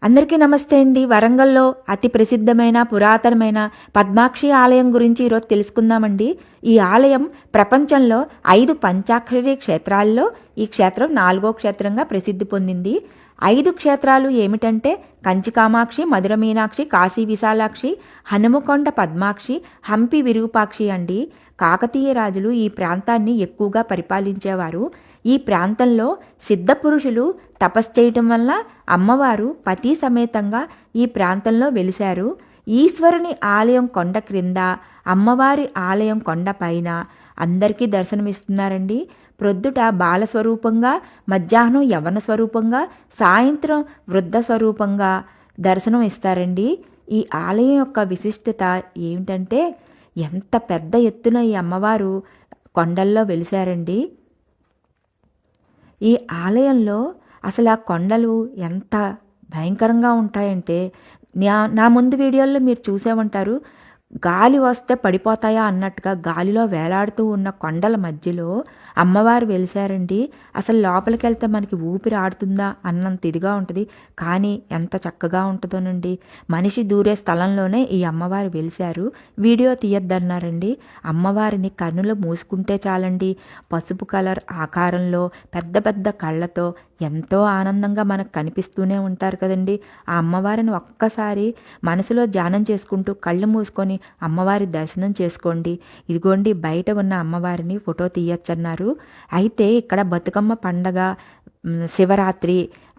అందరికీ నమస్తే అండి. వరంగల్లో అతి ప్రసిద్ధమైన పురాతనమైన పద్మాక్షి ఆలయం గురించి ఈరోజు తెలుసుకుందామండి. ఈ ఆలయం ప్రపంచంలో 5 పంచాక్షరి క్షేత్రాల్లో ఈ క్షేత్రం 4వ క్షేత్రంగా ప్రసిద్ధి పొందింది. 5 క్షేత్రాలు ఏమిటంటే కంచి కామాక్షి, మధుర మీనాక్షి, కాశీ విశాలాక్షి, హనుమకొండ పద్మాక్షి, హంపి విరూపాక్షి అండి. కాకతీయ రాజులు ఈ ప్రాంతాన్ని ఎక్కువగా పరిపాలించేవారు. ఈ ప్రాంతంలో సిద్ధపురుషులు తపస్సు చేయటం వల్ల అమ్మవారు పతి సమేతంగా ఈ ప్రాంతంలో వెలిశారు. ఈశ్వరుని ఆలయం కొండ క్రింద, అమ్మవారి ఆలయం కొండ పైన అందరికీ దర్శనమిస్తున్నారండి. ప్రొద్దుట బాలస్వరూపంగా, మధ్యాహ్నం యవ్వన స్వరూపంగా, సాయంత్రం వృద్ధ స్వరూపంగా దర్శనం ఇస్తారండి. ఈ ఆలయం యొక్క విశిష్టత ఏమిటంటే ఎంత పెద్ద ఎత్తున ఈ అమ్మవారు కొండల్లో వెలిశారండి. ఈ ఆలయంలో అసలు ఆ కొండలు ఎంత భయంకరంగా ఉంటాయంటే నా ముందు వీడియోల్లో మీరు చూసే ఉంటారు. గాలి వస్తే పడిపోతాయా అన్నట్టుగా గాలిలో వేలాడుతూ ఉన్న కొండల మధ్యలో అమ్మవారు వెలిశారండి. అసలు లోపలికి వెళ్తే మనకి ఊపిరి ఆడుతుందా అన్నంత ఇదిగా ఉంటుంది. కానీ ఎంత చక్కగా ఉంటుందోనండి. మనిషి దూరే స్థలంలోనే ఈ అమ్మవారు వెలిశారు. వీడియో తీయొద్దన్నారండి. అమ్మవారిని కన్నులు మూసుకుంటే చాలండి, పసుపు కలర్ ఆకారంలో పెద్ద పెద్ద కళ్ళతో ఎంతో ఆనందంగా మనకు కనిపిస్తూనే ఉంటారు కదండి. ఆ అమ్మవారిని ఒక్కసారి మనసులో ధ్యానం చేసుకుంటూ కళ్ళు మూసుకొని అమ్మవారి దర్శనం చేసుకోండి. ఇదిగోండి బయట ఉన్న అమ్మవారిని ఫోటో తీయచ్చన్నారు. అయితే ఇక్కడ బతుకమ్మ పండగ, శివరాత్రి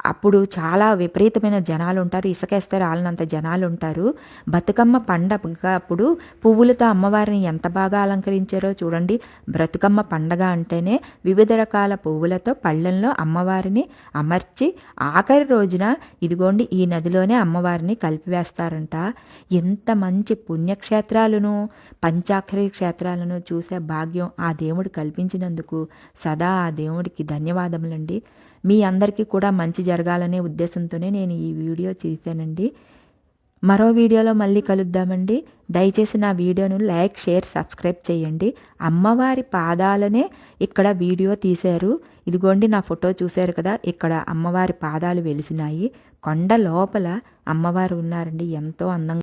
అప్పుడు చాలా విపరీతమైన జనాలు ఉంటారు. ఇసుకేస్తే రాలినంత జనాలు ఉంటారు. బతుకమ్మ పండగ అప్పుడు పువ్వులతో అమ్మవారిని ఎంత బాగా అలంకరించారో చూడండి. బతుకమ్మ పండగ అంటేనే వివిధ రకాల పువ్వులతో పళ్ళెంలో అమ్మవారిని అమర్చి ఆఖరి రోజున ఇదిగోండి ఈ నదిలోనే అమ్మవారిని కలిపివేస్తారంట. ఎంత మంచి పుణ్యక్షేత్రాలను, పంచాక్షరి క్షేత్రాలను చూసే భాగ్యం ఆ దేవుడు కల్పించినందుకు సదా ఆ దేవుడికి ధన్యవాదములండి. మీ అందరికీ కూడా మంచి జరగాలనే ఉద్దేశంతోనే నేను ఈ వీడియో చేశానండి. మరో వీడియోలో మళ్ళీ కలుద్దామండి. దయచేసి నా వీడియోను లైక్, షేర్, సబ్స్క్రైబ్ చేయండి. అమ్మవారి పాదాలనే ఇక్కడ వీడియో తీశారు. ఇదిగోండి నా ఫోటో చూశారు కదా, ఇక్కడ అమ్మవారి పాదాలు వెలిసినాయి. కొండ లోపల అమ్మవారు ఉన్నారండి. ఎంతో అందంగా